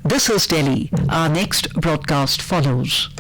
This is Delhi. Our next broadcast follows.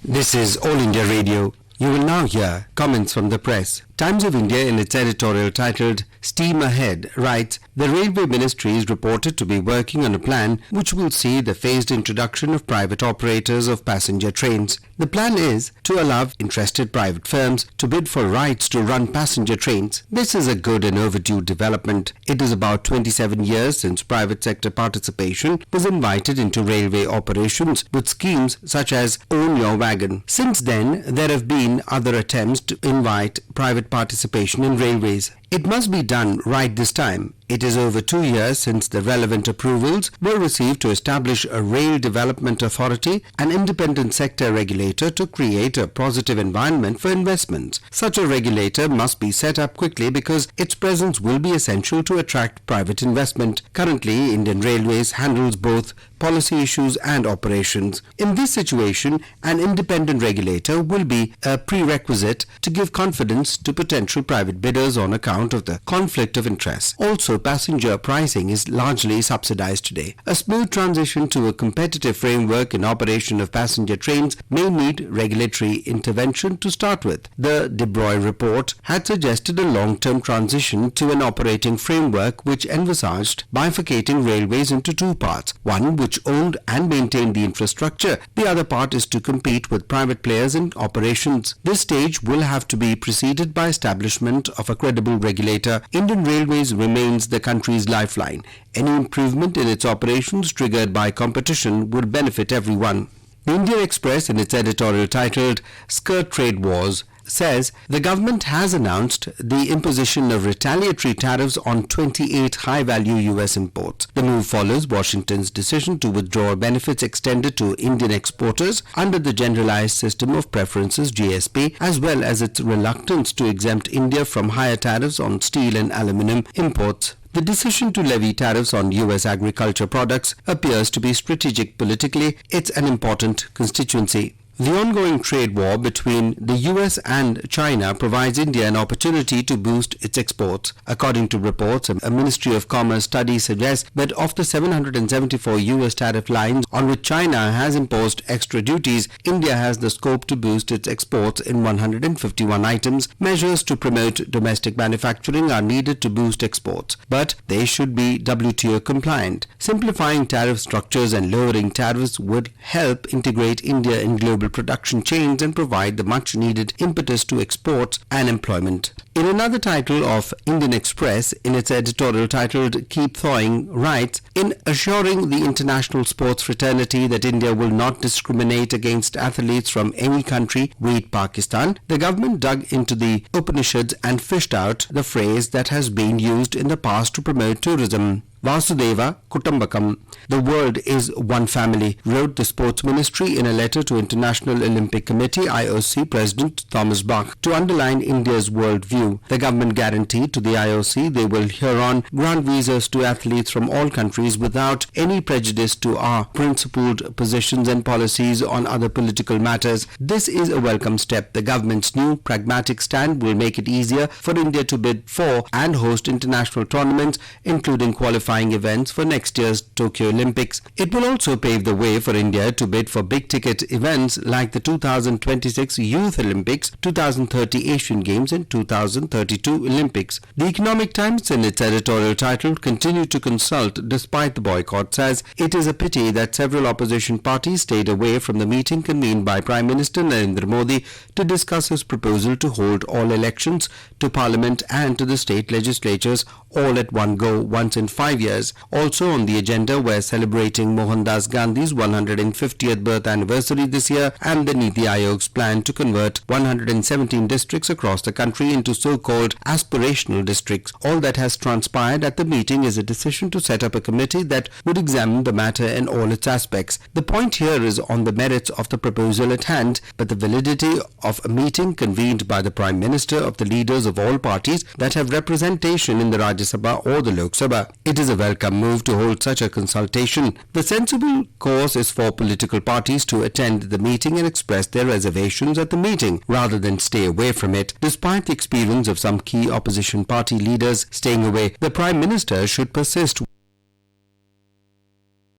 This is All India Radio. You will now hear comments from the press. Times of India, in its editorial titled Steam Ahead, writes, the Railway Ministry is reported to be working on a plan which will see the phased introduction of private operators of passenger trains. The plan is to allow interested private firms to bid for rights to run passenger trains. This is a good and overdue development. It is about 27 years since private sector participation was invited into railway operations with schemes such as Own Your Wagon. Since then, there have been other attempts to invite private participation in railways. It must be done right this time. It is over 2 years since the relevant approvals were received to establish a Rail Development Authority, an independent sector regulator to create a positive environment for investments. Such a regulator must be set up quickly because its presence will be essential to attract private investment. Currently, Indian Railways handles both policy issues and operations. In this situation, an independent regulator will be a prerequisite to give confidence to potential private bidders on account of the conflict of interest. Also, passenger pricing is largely subsidized today. A smooth transition to a competitive framework in operation of passenger trains may need regulatory intervention to start with. The De Broglie report had suggested a long-term transition to an operating framework which envisaged bifurcating railways into two parts, one which owned and maintained the infrastructure, the other part is to compete with private players in operations. This stage will have to be preceded by establishment of a credible regulator. Indian Railways remains the country's lifeline. Any improvement in its operations triggered by competition would benefit everyone. The Indian Express, in its editorial titled Skirt Trade Wars, says the government has announced the imposition of retaliatory tariffs on 28 high-value US imports. The move follows Washington's decision to withdraw benefits extended to Indian exporters under the Generalized System of Preferences GSP, as well as its reluctance to exempt India from higher tariffs on steel and aluminum imports. The decision to levy tariffs on US agriculture products appears to be strategic politically. It's an important constituency. The ongoing trade war between the US and China provides India an opportunity to boost its exports. According to reports, a Ministry of Commerce study suggests that of the 774 US tariff lines on which China has imposed extra duties, India has the scope to boost its exports in 151 items. Measures to promote domestic manufacturing are needed to boost exports, but they should be WTO compliant. Simplifying tariff structures and lowering tariffs would help integrate India in global production chains and provide the much needed impetus to exports and employment. In another title of Indian Express, in its editorial titled Keep Thawing, writes, in assuring the international sports fraternity that India will not discriminate against athletes from any country, read Pakistan, the government dug into the Upanishads and fished out the phrase that has been used in the past to promote tourism. Vasudeva Kutumbakam, the world is one family, wrote the Sports Ministry in a letter to International Olympic Committee IOC President Thomas Bach to underline India's world view. The government guaranteed to the IOC they will hereon grant visas to athletes from all countries without any prejudice to our principled positions and policies on other political matters. This is a welcome step. The government's new pragmatic stand will make it easier for India to bid for and host international tournaments, including qualifying events for next year's Tokyo Olympics. It will also pave the way for India to bid for big-ticket events like the 2026 Youth Olympics, 2030 Asian Games and 2032 Olympics. The Economic Times, in its editorial title, continued to consult despite the boycott, says it is a pity that several opposition parties stayed away from the meeting convened by Prime Minister Narendra Modi to discuss his proposal to hold all elections to Parliament and to the state legislatures all at one go once in 5 years. Also on the agenda were celebrating Mohandas Gandhi's 150th birth anniversary this year and the Niti Aayog's plan to convert 117 districts across the country into so-called aspirational districts. All that has transpired at the meeting is a decision to set up a committee that would examine the matter in all its aspects. The point here is on the merits of the proposal at hand, but the validity of a meeting convened by the Prime Minister of the leaders of all parties that have representation in the Rajya Sabha or the Lok Sabha. It is a welcome move to hold such a consultation. The sensible course is for political parties to attend the meeting and express their reservations at the meeting rather than stay away from it. Despite the experience of some key opposition party leaders staying away, the Prime Minister should persist